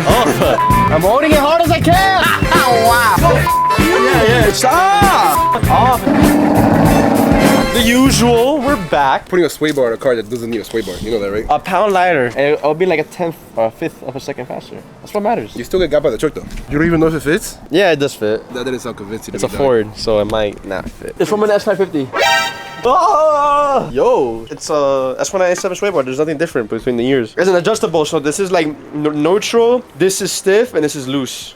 fuck up. I'm holding it hard as I can. Wow. Yeah, stop. Off. The usual, we're back. Putting a sway bar in a car that doesn't need a sway bar. You know that, right? A pound lighter, and it'll be like a 10th or a 5th of a second faster. That's what matters. You still get got by the truck though. You don't even know if it fits? Yeah, it does fit. That didn't sound convincing. It's a Ford, so it might not fit. It's from an S550. Oh! Yo, it's a S197 sway bar. There's nothing different between the years. It's an adjustable, so this is like neutral, this is stiff, and this is loose.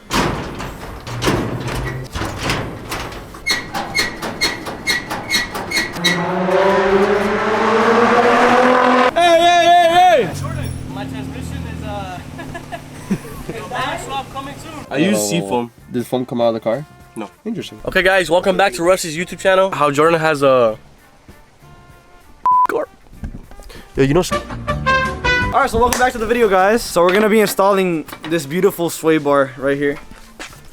I use seafoam. Did foam come out of the car? No. Interesting. Okay guys, welcome back to Rustyy's YouTube channel. How Jordan has a car. Yeah, you know. Alright, so welcome back to the video, guys. So we're gonna be installing this beautiful sway bar right here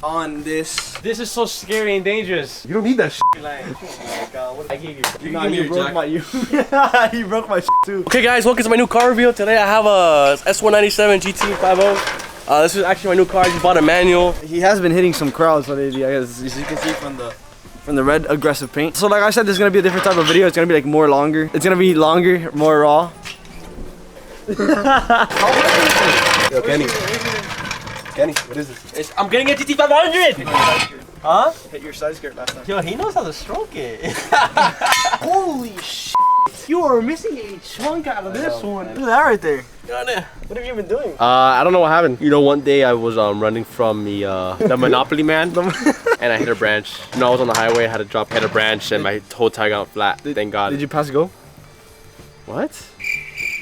on this. This is so scary and dangerous. You don't need that shit. Like, oh my god, what did I give you? You broke my you broke my too. Okay guys, welcome to my new car review. Today I have a S197 GT50. This is actually my new car. I just bought a manual. He has been hitting some crowds lately, I guess, as you can see from the red aggressive paint. So like I said, this is gonna be a different type of video. It's gonna be like more longer. It's gonna be longer, more raw. Yo, Kenny, what is this? I'm getting a GT500. Huh? Hit your side skirt last time. Yo, he knows how to stroke it. Holy shit! You are missing a chunk out of this one. Look at that right there. What have you been doing? I don't know what happened. You know, one day I was running from the Monopoly man, and I hit a branch. You know, I was on the highway, I had to hit a branch, and my whole tire got flat. Thank God. Did you pass go? What?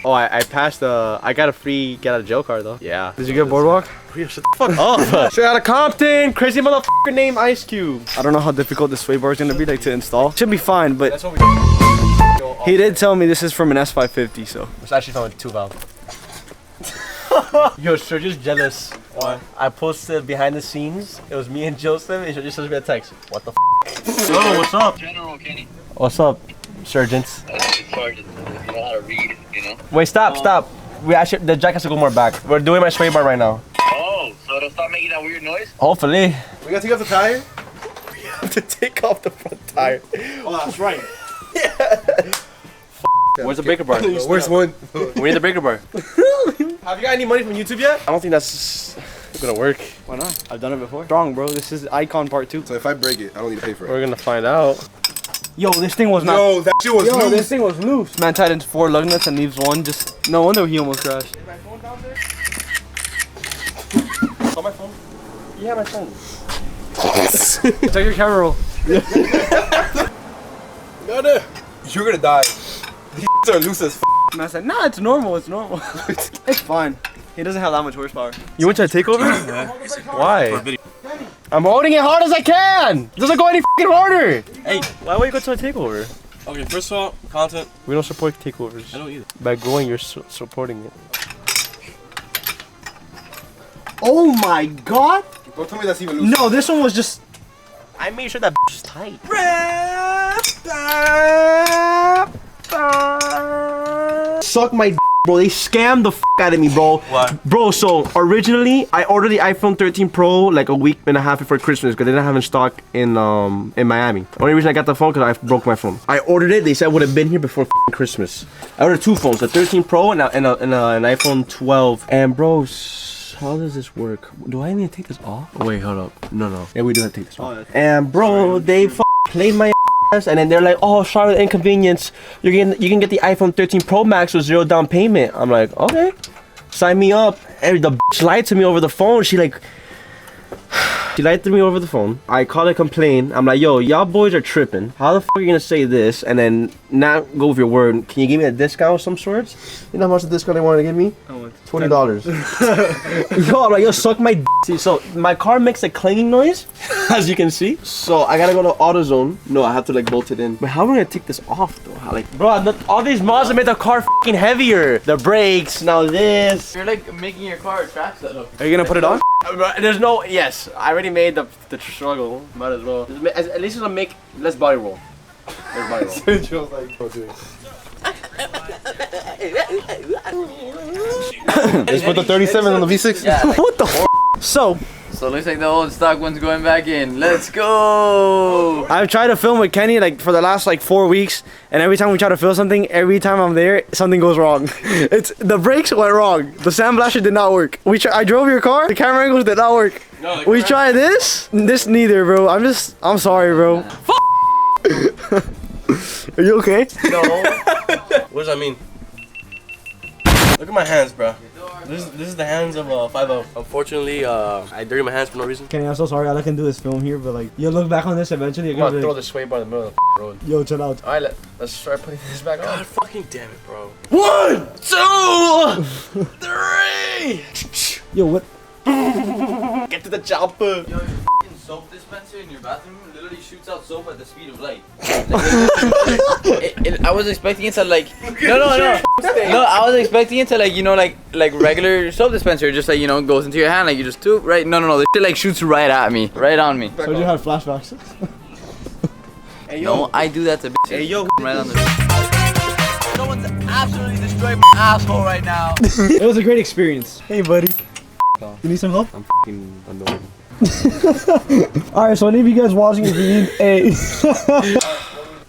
Oh, I passed I got a free get out of jail card though. Yeah. Did you get boardwalk? Shut the fuck up. Straight out of Compton, crazy motherfucker named Ice Cube. I don't know how difficult this sway bar is gonna be like to install. Should be fine, but that's what we he did tell me this is from an S550, so. It's actually from a 2-valve. Yo, Sergio's jealous. Why? I posted behind the scenes. It was me and Joseph, and Sergio sends me a text. What the Yo, what's up? General Kenny. What's up, sergeants? Sergeant, you know how to read, you know? Wait, stop. We actually, the jack has to go more back. We're doing my sway bar right now. Oh, so it'll stop making that weird noise? Hopefully. We gotta take off the tire? We have to take off the front tire. Oh, that's right. Where's the breaker bar? Where's one? We need the breaker bar. Have you got any money from YouTube yet? I don't think that's gonna work. Why not? I've done it before. Strong, bro. This is Icon Part 2. So if I break it, I don't need to pay for it. We're gonna find out. Yo, this thing was not. Yo, that shit was loose. This thing was loose. Man tied into 4 lug nuts and leaves one. Just no wonder he almost crashed. Is my phone down there? Saw my phone? Yeah, my phone. Check your camera roll. You're gonna die. These are loose as f. Man said, nah, it's normal. It's normal. It's fine. He doesn't have that much horsepower. You went to a takeover? Why? I'm holding it hard as I can! It doesn't go any f***ing harder! Hey, why would you go to a takeover? Okay, first of all, content. We don't support takeovers. I don't either. By going, you're supporting it. Oh my god! Don't tell me that's even loose. No, this one was just. I made sure that is tight. Suck my bro. They scammed the out of me, bro. What? Bro, so originally I ordered the iPhone 13 Pro like a week and a half before Christmas because they didn't have it in stock in Miami. The only reason I got the phone because I broke my phone. I ordered it. They said it would have been here before Christmas. I ordered 2 phones, a 13 Pro and an iPhone 12. And bro, how does this work? Do I need to take this off? Oh, wait, hold up. No. Yeah, we do have to take this off. And bro, they played my ass, and then they're like, oh, sorry for the inconvenience. You can get the iPhone 13 Pro Max with 0 down payment. I'm like, okay, sign me up. And the bitch lied to me over the phone. She lied to me over the phone. I called and complained. I'm like, yo, y'all boys are tripping. How the fuck are you gonna say this and then not go with your word? Can you give me a discount of some sorts? You know how much the discount they wanted to give me? $20. Yo, I'm like, yo, suck my d. See, so my car makes a clanging noise, as you can see. So I gotta go to AutoZone. No, I have to like bolt it in. But how am I gonna take this off though? Like, bro, all these mods have made the car fucking heavier. The brakes, now this. You're like making your car a track setup. Are you gonna put it on? There's no, yes, I already made the struggle. Might as well. At least it's gonna make less body roll. There's body roll. Sergio's like, oh, dude. Let's put the 37 on the V6. Yeah, like, What the f? So looks like the old stock one's going back in. Let's go. I've tried to film with Kenny like for the last like 4 weeks, and every time we try to film something, every time I'm there, something goes wrong. It's the brakes went wrong. The sandblasher did not work. I drove your car. The camera angles did not work. No, We tried this neither, bro. I'm sorry, bro. Are you okay? No. What does that mean? Look at my hands, bro. This is the hands of 5-0. Unfortunately, I dirty my hands for no reason. Kenny, I'm so sorry. I can do this film here, but like, you'll look back on this eventually. You're I'm gonna gonna be throw like, the sway bar in the middle of the road. yo, chill out. Alright, let's start putting this back on. God fucking damn it, bro. 1, 2, 3. Yo, what? Get to the chopper. Yo, your soap dispenser in your bathroom literally shoots out soap at the speed of light. I was expecting it to like no. I was expecting it to like, you know, like regular soap dispenser, just like, you know, goes into your hand, like you just do right. No, this shit like shoots right at me, right on me. So you had flashbacks. Hey, yo. No, I do that to bitches. Hey, yo. Right on the. Someone's absolutely destroying my asshole right now. It was a great experience. Hey, buddy. You need some help? I'm fucking annoyed. Alright, so any of you guys watching, if you need a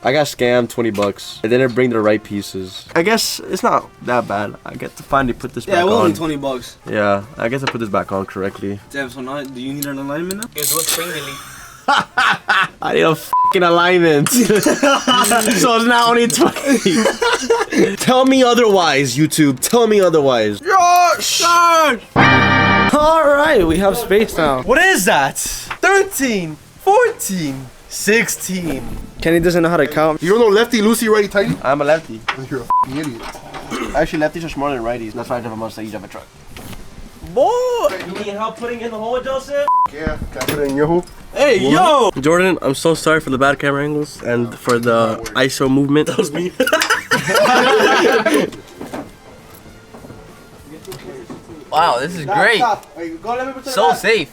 I got scammed $20. I didn't bring the right pieces. I guess it's not that bad. I get to finally put this back it will on. be $20. Yeah, I get to put this back on correctly. Damn, so now do you need an alignment now? You do a spring release. I need a fucking alignment. So it's not only 20. Tell me otherwise, YouTube. Tell me otherwise. Alright, we have space now. What is that? 13, 14, 16. Kenny doesn't know how to count. You don't know lefty, loosey, righty, tighty? I'm a lefty. You're a f***ing idiot. Actually, lefties are smarter than righties. That's why I drive a Mustang, you drive a truck. Boy! You need help putting in the hole, Joseph? Yeah, can I put it in your hole? Hey, yo! Jordan, I'm so sorry for the bad camera angles and for the ISO movement. That was me. Wow, this is great. So safe.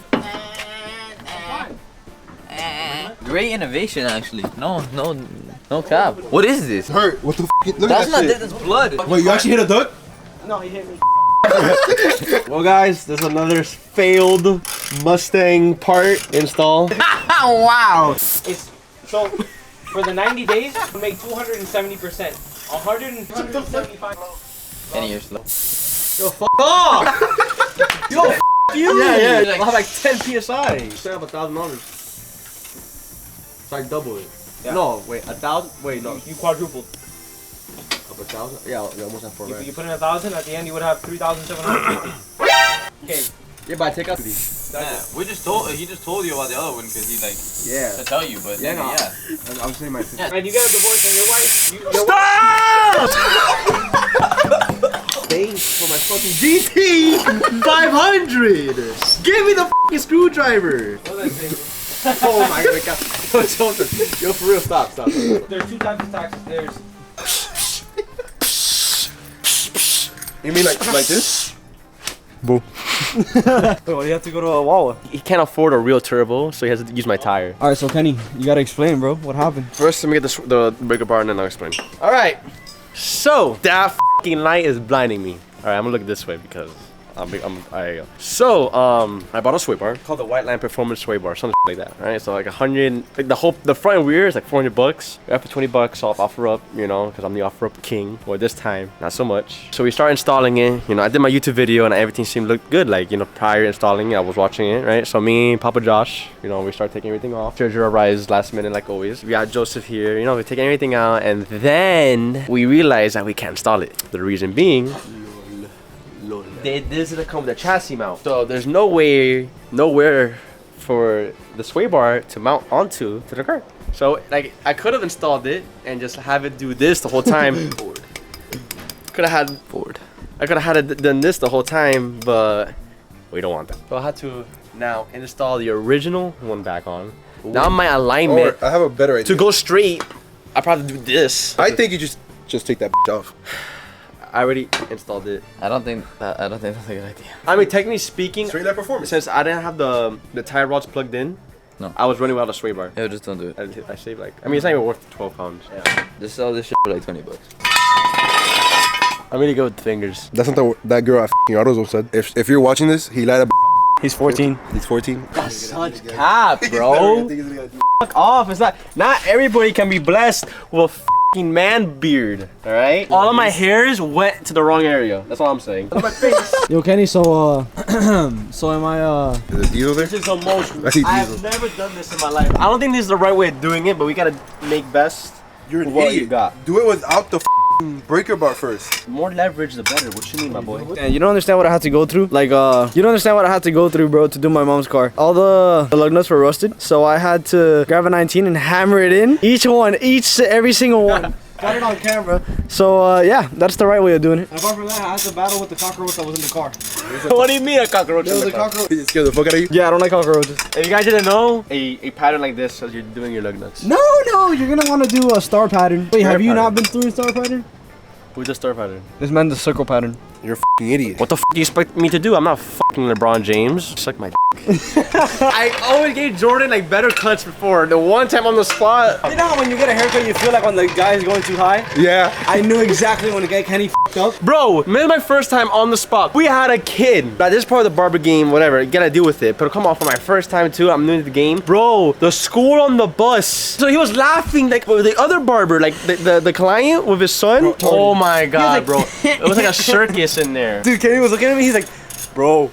Great innovation, actually. No cap. What is this? Hurt. What the f***? Look That's at not that shit. that's blood. Wait, you actually hit a duck? No, he hit me. Well, guys, there's another failed Mustang part install. Wow. It's so for the 90 days we make 270%. 175. Any years slow. Yo, fuck off! Yo, f you! Yeah. Like- I'll have like 10 PSI. Set up $1,000. So I double it. Yeah. No, wait, 1,000? Wait, no. You quadrupled. Up 1,000? Yeah, you almost have 4 You grand. put in 1,000. At the end, you would have 3,750. Okay. Yeah, but I take out these. Yeah, he just told you about the other one because he like Yeah. to tell you, but Yeah, no. yeah. I'm saying my And you get a divorce, and your wife. Your Thanks for my fucking GT 500! Give me the fucking screwdriver! Oh my god, yo, for real, stop. There's two types of taxes. There's You mean like this? Boo. Well, you have to go to a Wawa. He can't afford a real turbo, so he has to use my tire. Alright, so Kenny, you gotta explain, bro. What happened? First, let me get the breaker bar and then I'll explain. Alright, so that fucking light is blinding me. Alright, I'm gonna look this way because I bought a sway bar called the White Line Performance Sway Bar, something like that. Right, so like 100, like the front and rear is like $400. After $20 off offer up, you know, because I'm the offer up king. Well, this time not so much. So we start installing it. You know, I did my YouTube video and everything seemed to look good. Like, you know, prior installing it, I was watching it. Right, so me, Papa Josh, you know, we start taking everything off. Charger arrives last minute like always. We got Joseph here. You know, we're taking everything out, and then we realize that we can't install it. The reason being, this doesn't come with a chassis mount, so there's nowhere for the sway bar to mount onto to the car. So like I could have installed it and just have it do this the whole time. Could have had I could have had it done this the whole time, but we don't want that. So I had to now install the original one back on. Now my alignment Or I have a better idea. to go straight, I probably do this. I think you just take that off. I already installed it. I don't think that's a good idea. I mean, technically speaking, Straight line performance. since I didn't have the tie rods plugged in, No. I was running without a sway bar. Yeah, just don't do it. I saved like, I mean, it's not even worth 12 pounds. Yeah. Just sell this shit for like $20. I'm really good with fingers. That's not that girl at f***ing AutoZone said. If you're watching this, he lied about. He's 14. He's 14. Such cap, bro. Fuck off. It's not everybody can be blessed with a fucking man beard. All right. All of my hairs went to the wrong area. That's all I'm saying. Yo, Kenny, so so am I Is it Diesel there? This is the most. I see I have Diesel. never done this in my life. I don't think this is the right way of doing it, but we gotta make best. You're an What idiot. you got? Do it without the f***ing breaker bar first. The more leverage, the better. What you mean, my boy? And you don't understand what I had to go through. Like, you don't understand what I had to go through, bro, to do my mom's car. All the lug nuts were rusted, so I had to grab a 19 and hammer it in. Every single one. Got it on camera. So, yeah, that's the right way of doing it. Apart from that, I had to battle with the cockroach that was in the car. What do you mean a cockroach? There was a cockroach. It scared the fuck out of you? Yeah, I don't like cockroaches. If you guys didn't know, a pattern like this as you're doing your lug nuts. No, you're gonna want to do a star pattern. Wait, Star have you not pattern. been through a star pattern? Who's the star pattern? This man's a circle pattern. You're a f***ing idiot. What the f do you expect me to do? I'm not fucking LeBron James. Suck my dick. I always gave Jordan like better cuts before. The one time on the spot. You know how when you get a haircut, you feel like when the guy is going too high? Yeah. I knew exactly when the guy Kenny f***ed up. Bro, this is my first time on the spot. We had a kid. Like, this is part of the barber game, whatever. You gotta deal with it. But come on, for my first time too, I'm new to the game. Bro, the school on the bus. So he was laughing like with the other barber, like the client with his son. Oh my god, bro. It was like a circus in there. Dude, Kenny was looking at me, he's like, bro,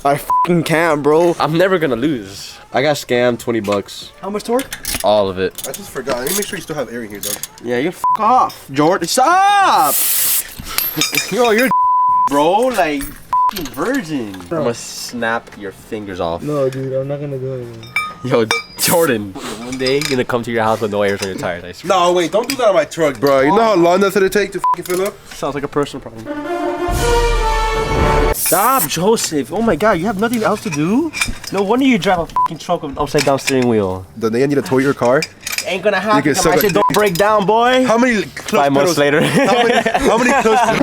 I f***ing can't, bro. I'm never gonna lose. I got scammed 20 bucks. How much torque? All of it. I just forgot. Let me make sure you still have air in here, dog. Yeah, you f off, Jordan. Stop! Yo, you're bro, like f***ing virgin. I'm gonna snap your fingers off. No, dude, I'm not gonna do it, man. Yo, Jordan. One day, you're gonna come to your house with no airs on your tires. I swear. No, wait. Don't do that on my truck, bro. You know how long that's gonna take to f***ing fill up? Sounds like a personal problem. Stop, Joseph. Oh my god, you have nothing else to do? No wonder you drive a f***ing truck with an upside down steering wheel. The day I need to tow your car. Ain't gonna happen. can If suck my a shit don't dick. break down, boy. How many clutch 5 months pedals? later. How many clutch?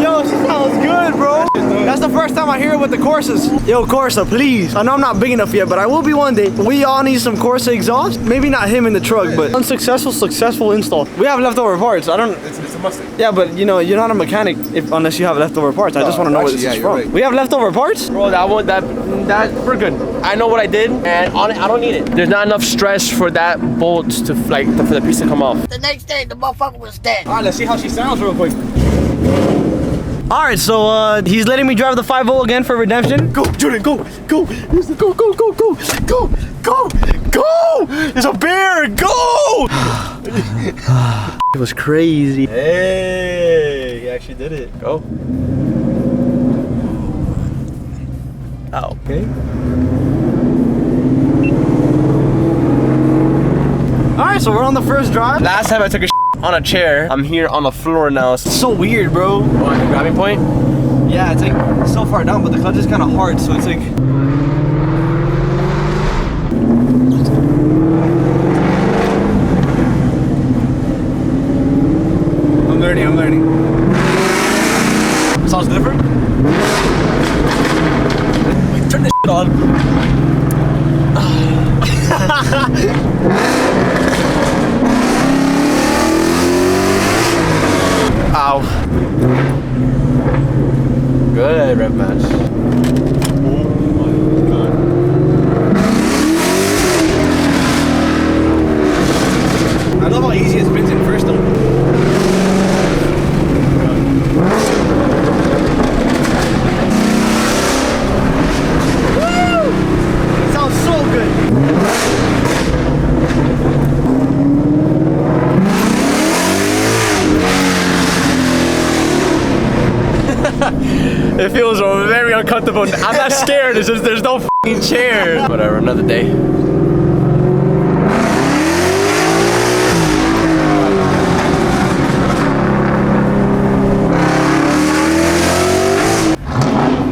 Yo, she sounds good, bro. That's the first time I hear it with the Corsas. Yo, Corsa, please. I know I'm not big enough yet, but I will be one day. We all need some Corsa exhaust. Maybe not him in the truck, but successful install. We have leftover parts. I don't. It's a Mustang. Yeah, but you know, you're not a mechanic unless you have leftover parts. I just want to know where this actually, is yeah, from. you're right. We have leftover parts? Bro, that we're good. I know what I did, and on it, I don't need it. There's not enough stress for that bolt to for the piece to come off. The next day, the motherfucker was dead. All right, let's see how she sounds real quick. All right, so he's letting me drive the 5.0 again for redemption. Go, Jordan, go. Go. There's a bear. Go. It was crazy. Hey, he actually did it. Go. Oh, okay. All right, so we're on the first drive. Last time I took a on a chair. I'm here on the floor now. It's so weird, bro. On the grabbing point. Yeah, it's like so far down, but the clutch is kind of hard, so it's like. I'm learning. Sounds different. Wait, turn this on. Ow. Good rev match. I love how easy it's been in first though. It sounds so good. It feels very uncomfortable. I'm not scared, it's just there's no f***ing chair. Whatever, another day.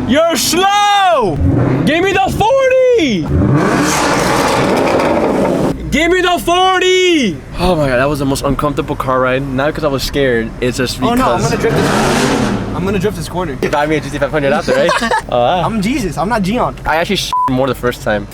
You're slow! Give me the 40! Give me the 40! Oh my god, that was the most uncomfortable car ride. Not because I was scared, it's just because... Oh no, I'm gonna drift this corner. You buy me a GT500 after, right? I'm Jesus, I'm not Gion. I actually more the first time.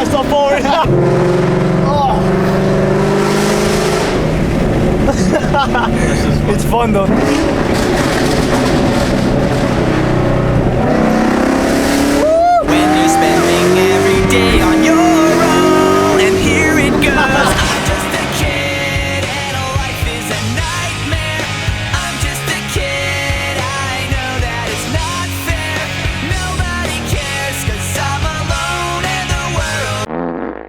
myself forward. It's fun though.